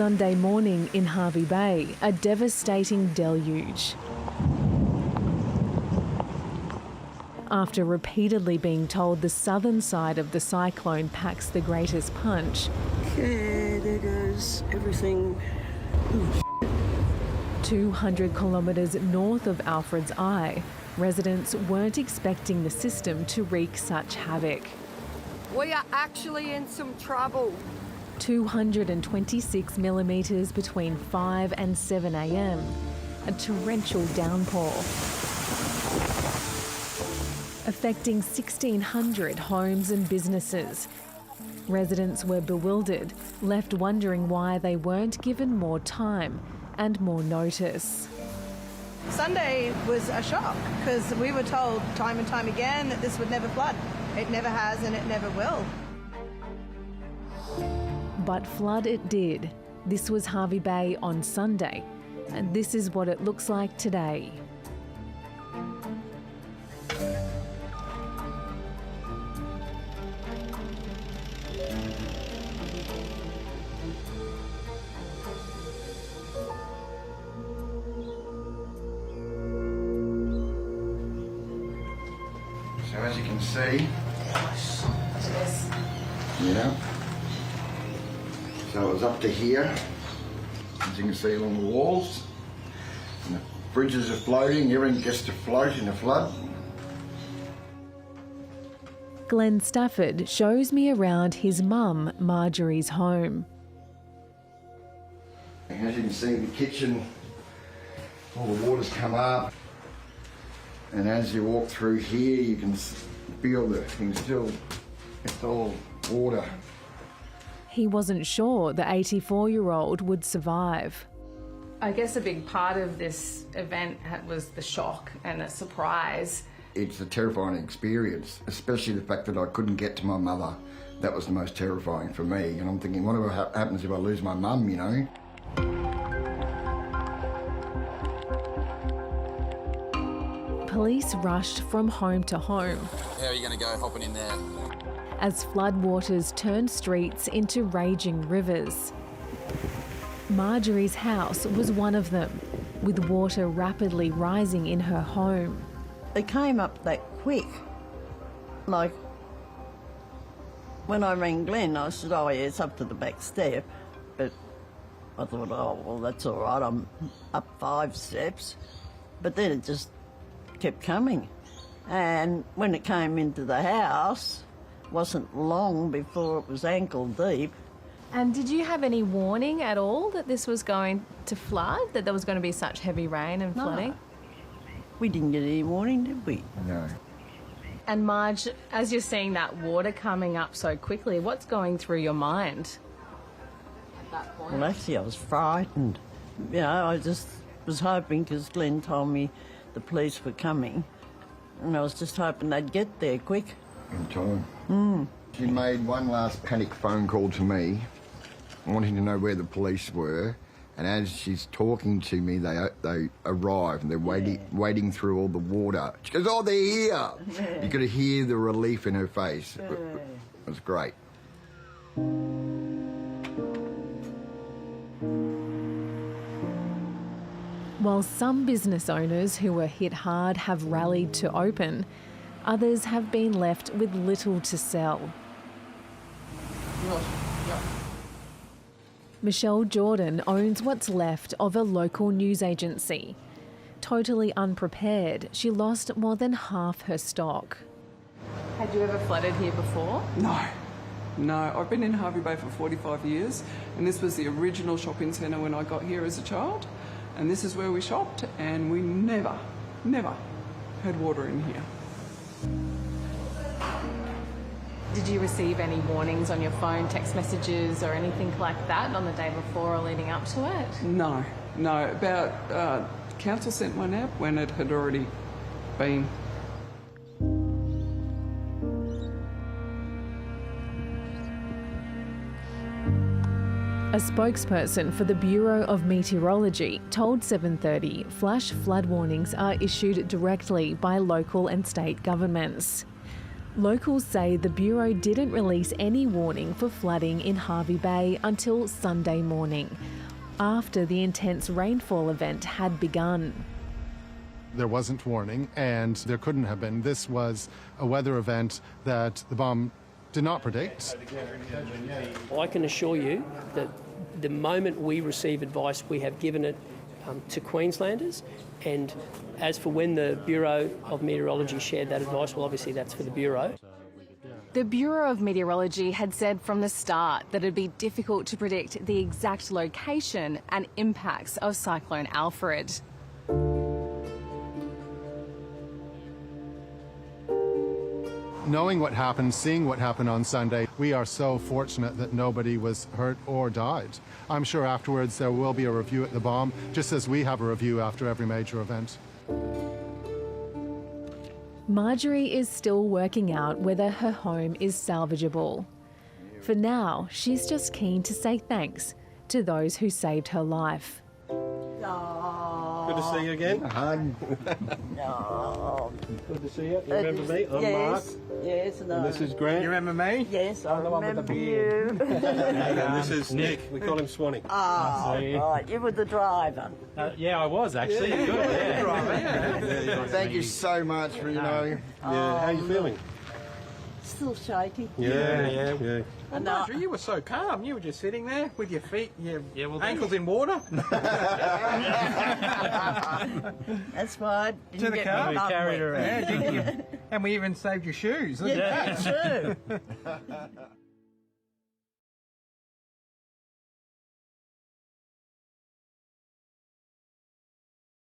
Sunday morning in Hervey Bay, a devastating deluge. After repeatedly being told the southern side of the cyclone packs the greatest punch. Okay, there goes everything. 200 kilometres north of Alfred's Eye, residents weren't expecting the system to wreak such havoc. We are actually in some trouble. 226 millimetres between 5 and 7 a.m. A torrential downpour, affecting 1,600 homes and businesses. Residents were bewildered, left wondering why they weren't given more time and more notice. Sunday was a shock because we were told time and time again that this would never flood. It never has and it never will. But flood it did. This was Hervey Bay on Sunday, and this is what it looks like today. So as you can see, so it was up to here, as you can see along the walls, and the bridges are floating, everything gets to float in a flood. Glenn Stafford shows me around his mum, Marjorie's home. And as you can see in the kitchen, all the water's come up. And as you walk through here, you can feel the thing still, it's all water. He wasn't sure the 84-year-old would survive. I guess a big part of this event was the shock and the surprise. It's a terrifying experience, especially the fact that I couldn't get to my mother. That was the most terrifying for me. And I'm thinking, whatever happens if I lose my mum, you know? Police rushed from home to home. How are you going to go hopping in there? As floodwaters turned streets into raging rivers. Marjorie's house was one of them, with water rapidly rising in her home. It came up that quick. Like, when I rang Glenn, I said, oh yeah, it's up to the back step. But I thought, oh, well, that's all right, I'm up 5 steps. But then it just kept coming. And when it came into the house, wasn't long before it was ankle deep. And did you have any warning at all that this was going to flood, that there was going to be such heavy rain and flooding? No. We didn't get any warning, did we? No. And Marge, as you're seeing that water coming up so quickly, what's going through your mind at that point? Well, actually, I was frightened. You know, I just was hoping, because Glenn told me the police were coming, and I was just hoping they'd get there quick. In time. She made one last panic phone call to me, wanting to know where the police were. And as she's talking to me, they arrive and they're wading through all the water. She goes, oh, they're here. Yeah. You could hear the relief in her face. Yeah. It was great. While some business owners who were hit hard have rallied to open, others have been left with little to sell. Michelle Jordan owns what's left of a local news agency. Totally unprepared, she lost more than half her stock. Had you ever flooded here before? No, I've been in Hervey Bay for 45 years, and this was the original shopping centre when I got here as a child, and this is where we shopped, and we never had water in here. Did you receive any warnings on your phone, text messages or anything like that on the day before or leading up to it? No. Council sent one out when it had already been. A spokesperson for the Bureau of Meteorology told 7:30 flash flood warnings are issued directly by local and state governments. Locals say the Bureau didn't release any warning for flooding in Hervey Bay until Sunday morning, after the intense rainfall event had begun. There wasn't warning, and there couldn't have been. This was a weather event that the bomb did not predict. I can assure you that the moment we receive advice, we have given it to Queenslanders, and as for when the Bureau of Meteorology shared that advice, well, obviously that's for the Bureau. The Bureau of Meteorology had said from the start that it'd be difficult to predict the exact location and impacts of Cyclone Alfred. Knowing what happened, seeing what happened on Sunday, we are so fortunate that nobody was hurt or died. I'm sure afterwards there will be a review at the bomb, just as we have a review after every major event. Marjorie is still working out whether her home is salvageable. For now, she's just keen to say thanks to those who saved her life. Good to see you again. No. Good to see you. You remember me? I'm Mark. Yes, no. And this is Grant. You remember me? Yes, I I'm the one with the remember beard. you. And this is Nick. We call him Swanee. Right, you were the driver. Yeah, I was actually. Good. Yeah. Thank you so much for, Yeah, how are you feeling? Still shaky. Yeah. Well, Marjorie, you were so calm. You were just sitting there with your feet, your ankles in water. That's why I didn't To the get car. my We bum carried wet. her around. And we even saved your shoes. Look at Yeah, that. that's true.